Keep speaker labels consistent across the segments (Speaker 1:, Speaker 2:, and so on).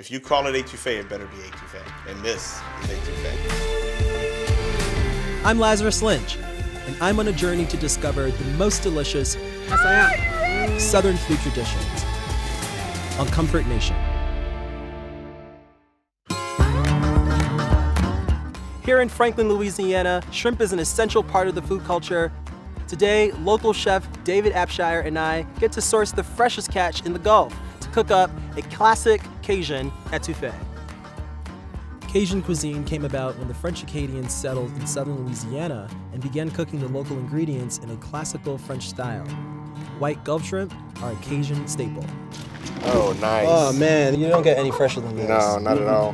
Speaker 1: If you call it Etouffee, it better be Etouffee. And this is Etouffee.
Speaker 2: I'm Lazarus Lynch, and I'm on a journey to discover the most delicious Southern food traditions on Comfort Nation. Here in Franklin, Louisiana, shrimp is an essential part of the food culture. Today, local chef David Apshire and I get to source the freshest catch in the Gulf to cook up a classic Cajun etouffee. Cajun cuisine came about when the French Acadians settled in southern Louisiana and began cooking the local ingredients in a classical French style. White Gulf shrimp are a Cajun staple.
Speaker 1: Oh, nice.
Speaker 2: Oh man, you don't get any fresher than this.
Speaker 1: No, not at all.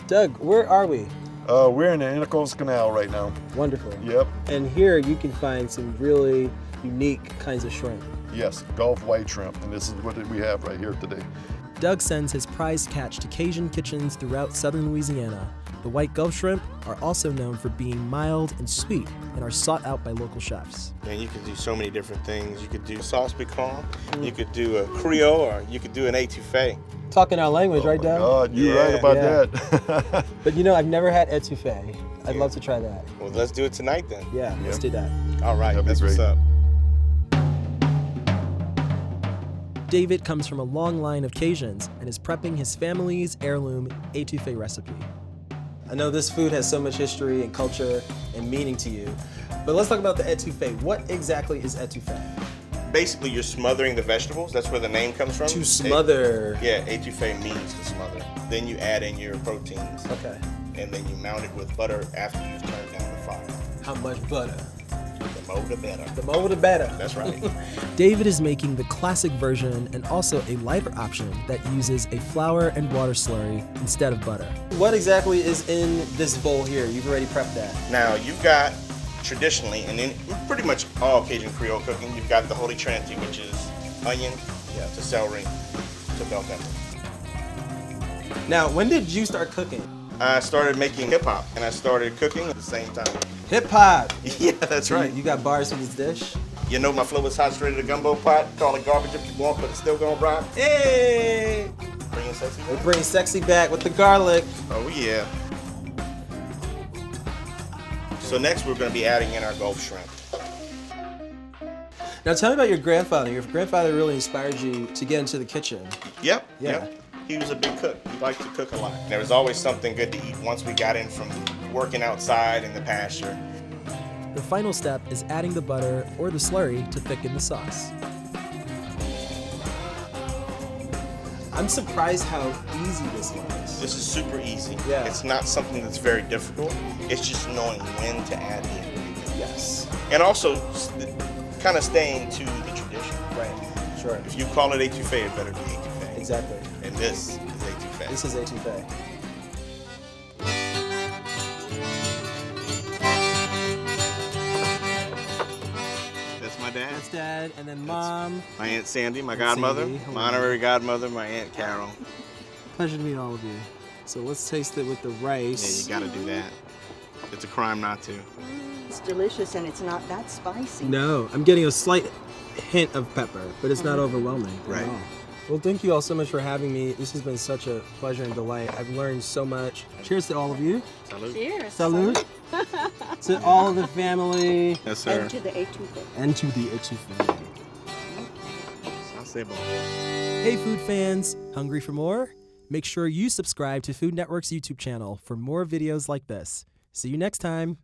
Speaker 2: Doug, where are we?
Speaker 3: We're in the Intercoastal Canal right now.
Speaker 2: Wonderful.
Speaker 3: Yep.
Speaker 2: And here you can find some really unique kinds of shrimp.
Speaker 3: Yes, Gulf white shrimp, and this is what we have right here today.
Speaker 2: Doug sends his prized catch to Cajun kitchens throughout southern Louisiana. The white Gulf shrimp are also known for being mild and sweet and are sought out by local chefs.
Speaker 1: And you could do so many different things. You could do sauce piquant, you could do a Creole, or you could do an Etouffee.
Speaker 2: Talking our language, right, Doug?
Speaker 3: Oh, you're right about that.
Speaker 2: But you know, I've never had etouffee. I'd love to try that.
Speaker 1: Well, let's do it tonight then.
Speaker 2: Yeah, let's do that.
Speaker 1: All right,
Speaker 3: That'd be
Speaker 1: that's what's
Speaker 3: great.
Speaker 1: up.
Speaker 2: David comes from a long line of Cajuns and is prepping his family's heirloom Etouffee recipe. I know this food has so much history and culture and meaning to you, but let's talk about the etouffee. What exactly is etouffee?
Speaker 1: Basically, you're smothering the vegetables. That's where the name comes from.
Speaker 2: To smother.
Speaker 1: Etouffee means to smother. Then you add in your proteins.
Speaker 2: Okay.
Speaker 1: And then you mount it with butter after you've turned down the fire.
Speaker 2: How much butter?
Speaker 1: The more the better.
Speaker 2: The more the better.
Speaker 1: That's right.
Speaker 2: David is making the classic version and also a lighter option that uses a flour and water slurry instead of butter. What exactly is in this bowl here? You've already prepped that.
Speaker 1: Now, you've got, traditionally, and in pretty much all Cajun Creole cooking, you've got the Holy Trinity, which is onion to celery to bell pepper.
Speaker 2: Now, when did you start cooking?
Speaker 1: I started making hip-hop, and I started cooking at the same time.
Speaker 2: Hip-hop!
Speaker 1: Yeah, that's right.
Speaker 2: You got bars for this dish?
Speaker 1: You know my flow is hot straight to the gumbo pot. Call it garbage if you want, but it's still gonna rock.
Speaker 2: Hey!
Speaker 1: Bringing sexy back.
Speaker 2: We're bringing sexy back with the garlic.
Speaker 1: Oh, yeah. So next we're gonna be adding in our Gulf shrimp.
Speaker 2: Now tell me about your grandfather. Your grandfather really inspired you to get into the kitchen.
Speaker 1: Yep.
Speaker 2: Yeah.
Speaker 1: Yep. He was a big cook. He liked to cook a lot. There was always something good to eat once we got in from working outside in the pasture.
Speaker 2: The final step is adding the butter or the slurry to thicken the sauce. I'm surprised how easy this was.
Speaker 1: This is super easy.
Speaker 2: Yeah.
Speaker 1: It's not something that's very difficult. It's just knowing when to add the ingredients.
Speaker 2: Yes.
Speaker 1: And also kind of staying to the tradition.
Speaker 2: Right. Sure.
Speaker 1: If you call it Etouffee, it better be Etouffee.
Speaker 2: Exactly.
Speaker 1: And this is Etouffee.
Speaker 2: This is Etouffee.
Speaker 1: That's my dad.
Speaker 2: That's Dad, and then Mom.
Speaker 1: My Aunt Sandy, my
Speaker 2: Aunt
Speaker 1: godmother.
Speaker 2: Sandy, hello.
Speaker 1: My honorary godmother, my Aunt Carol.
Speaker 2: Pleasure to meet all of you. So let's taste it with the
Speaker 1: Yeah,
Speaker 2: rice.
Speaker 1: you gotta do that. It's a crime not to.
Speaker 4: It's delicious and it's not that spicy.
Speaker 2: No, I'm getting a slight hint of pepper, but it's not overwhelming
Speaker 1: Right.
Speaker 2: at all. Well, thank you all so much for having me. This has been such a pleasure and delight. I've learned so much. Cheers to all of you.
Speaker 1: Salute.
Speaker 4: Cheers.
Speaker 2: Salud. To all of the family.
Speaker 1: Yes, sir.
Speaker 4: And to the Etoufee.
Speaker 2: And to the Etouffee.
Speaker 1: C'est bon.
Speaker 2: Hey, food fans. Hungry for more? Make sure you subscribe to Food Network's YouTube channel for more videos like this. See you next time.